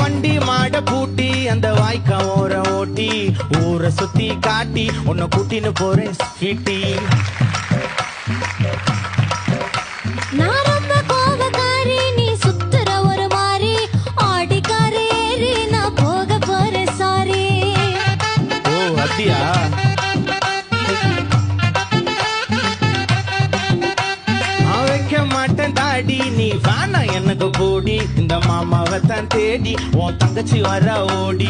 வண்டி மாட பூட்டி அந்த வாய்க்கா ஓர ஓட்டி ஊரை சுத்தி காட்டி உன்னை கூட்டின்னு போறேன் ஸ்வீட்டி. நான் ரொம்ப கோபக்காரி, நீ சுத்துற ஒரு மாறி, ஆடிக்காரி ஏறி நான் போக போறேன் சாரி. ஓ அப்படியா? வைக்க மாட்டேன் தாடி, நீ வேணா எனக்கு போடி, இந்த மாமாவை தான் தேடி உன் தங்கச்சி வர ஓடி.